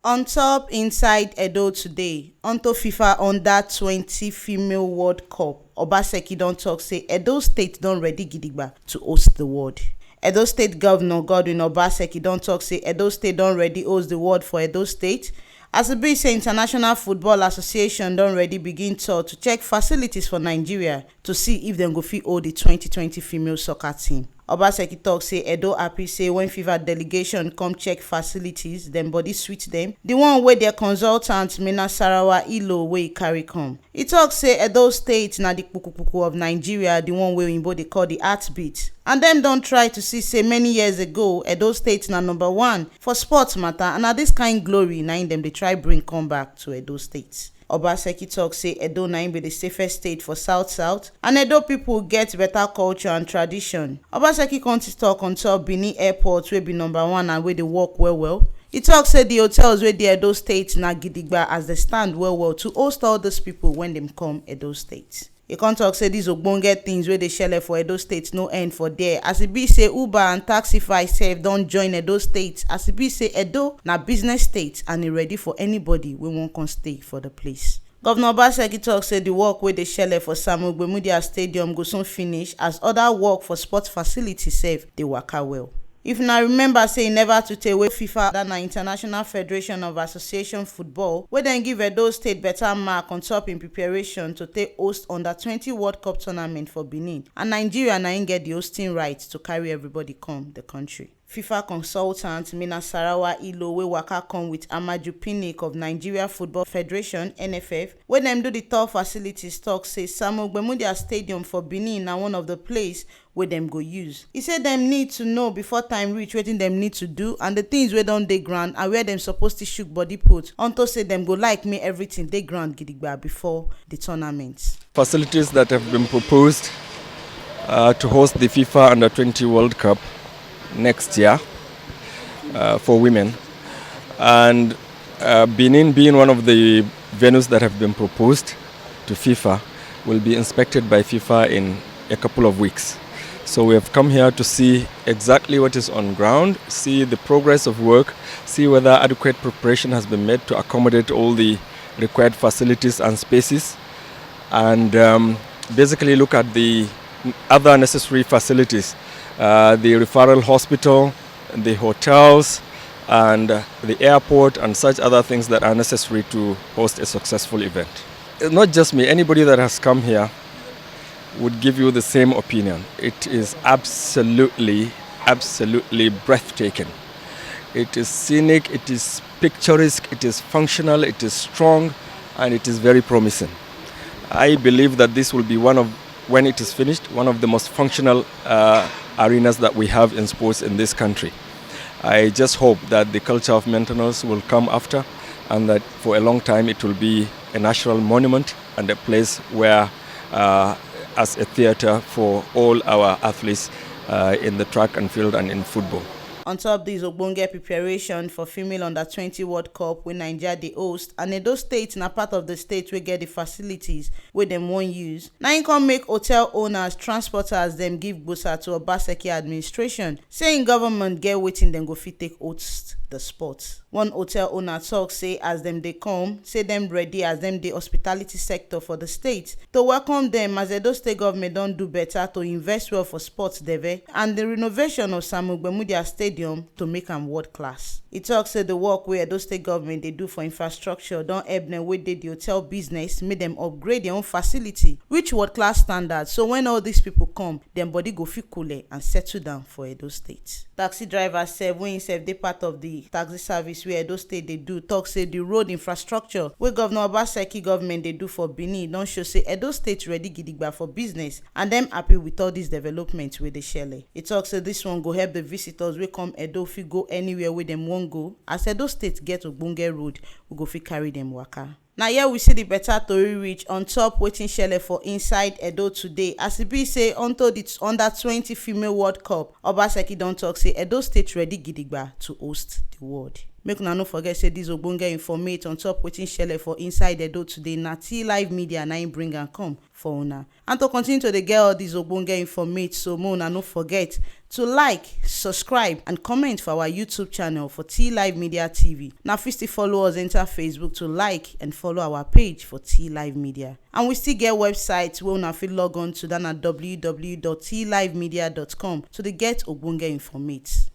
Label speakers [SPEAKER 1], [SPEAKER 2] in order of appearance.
[SPEAKER 1] On top inside Edo today, onto FIFA Under-20 Female World Cup, Obaseki don talk say Edo State don ready gidigba to host the world. Edo State Governor Godwin Obaseki don talk say Edo State don ready host the world for Edo State. As e be say International Football Association don ready begin tour to check facilities for Nigeria to see if dem go fit hold the 2020 female soccer team. Obaseki talk say Edo happy say when Fifa delegation come check facilities, dem body sweet dem. The one wey their consultant Mina Sarawa Ilo wey e carry come. E talk say Edo State na the pukupuku of Nigeria, the one wey oyinbo dey call the heartbeat. And dem don try to see say many years ago Edo State na number one for sports matter, and na this kind glory na im dem dey try bring come back to Edo State. Obaseki talk say Edo na im be the safest state for south and Edo people get better culture and tradition. Obaseki continue talk on top Benin Airport wey be number one and wey dey work well. E talk say the hotels wey dey Edo State na gidigba as they stand well to host all those people when dem come Edo State. E come talk say these ogbonge things wey dey shele for Edo State no end for there, as e be say Uber and Taxify sef don join Edo State, as e be say Edo na business state and e ready for anybody wey wan come stay for the place. Governor Obaseki talk say the work wey dey shele for Samuel Ogbemudia Stadium go soon finish, as other work for sports facilities sef dey waka well. If una remember say e never too tey wey FIFA, that na International Federation of Association Football, wey dem give Edo State better mark on top in preparation to take host Under-20 World Cup tournament for Benin, and Nigeria na im get the hosting right to carry everybody come the country. FIFA consultant Mina Sarawa Ilo wey waka come with Amaju Pinnick of Nigeria Football Federation (NFF), wey dem do the tour facilities, talk say Samuel Ogbemudia Stadium for Benin na one of the place wey dem go use. E say dem need to know before time reach wetin dem need to do and the things wey don dey ground and where dem suppose to shook body put, unto say dem go like make everything dey ground gidigba before the tournament.
[SPEAKER 2] Facilities that have been proposed to host the FIFA Under-20 World Cup next year for women, and Benin being one of the venues that have been proposed to FIFA will be inspected by FIFA in a couple of weeks. So we have come here to see exactly what is on ground, see the progress of work, see whether adequate preparation has been made to accommodate all the required facilities and spaces, and basically look at the other necessary facilities, the referral hospital, the hotels, and the airport, and such other things that are necessary to host a successful event. Not just me, anybody that has come here would give you the same opinion. It is absolutely breathtaking. It is scenic, it is picturesque, it is functional, it is strong, and it is very promising. I believe that this will be when it is finished, one of the most functional arenas that we have in sports in this country. I just hope that the culture of maintenance will come after, and that for a long time it will be a national monument and a place where as a theater for all our athletes in the track and field and in football.
[SPEAKER 1] On top these ogbonge preparation for female Under-20 World Cup wey Nigeria dey host, and Edo State na part of the state wey get the facilities wey dem wan use, na im come make hotel owners, transporters dem give gbosa to Obaseki administration, saying government get wetin dem go fit take host the sport. One hotel owner talk say as dem dey come, say dem ready as dem dey hospitality sector for the state to welcome dem, as Edo State government don do better to invest well for sports deve and the renovation of Samuel Ogbemudia Stadium to make am world class. E talk say the work wey Edo State government dey do for infrastructure don help dem wey dey the hotel business make dem upgrade their own facility reach world class standards, so when all these people come, dem body go fit cool and settle down for Edo State. Taxi drivers sef wey sef dey part of the taxi service wey Edo State dey do, talk say the road infrastructure wey Governor Obaseki government dey do for Benin don show say Edo State ready gidigba for business, and dem happy with all these developments wey dey shele. E talk say this one go help the visitors wey come Edo fit go anywhere wey dem wan go, as Edo State get ogbonge road we go fit carry dem waka. Na here we see the better tori reach on top wetin shele for inside Edo today, as e be say unto the Under-20 Female World Cup, Obaseki don talk say Edo State ready gidigba to host the world. make una no forget say dis ogbonge informate on top wetin shele for inside Edo today na T Live Media na im bring am come for una. And to continue to dey get all dis ogbonge informate, so make una no forget to like, subscribe and comment for our YouTube channel for T Live Media TV. Now fit still follow us enter Facebook to like and follow our page for T Live Media. And we still get website wey una fit log on to, that na www.tlivemedia.com to dey get ogbonge informate.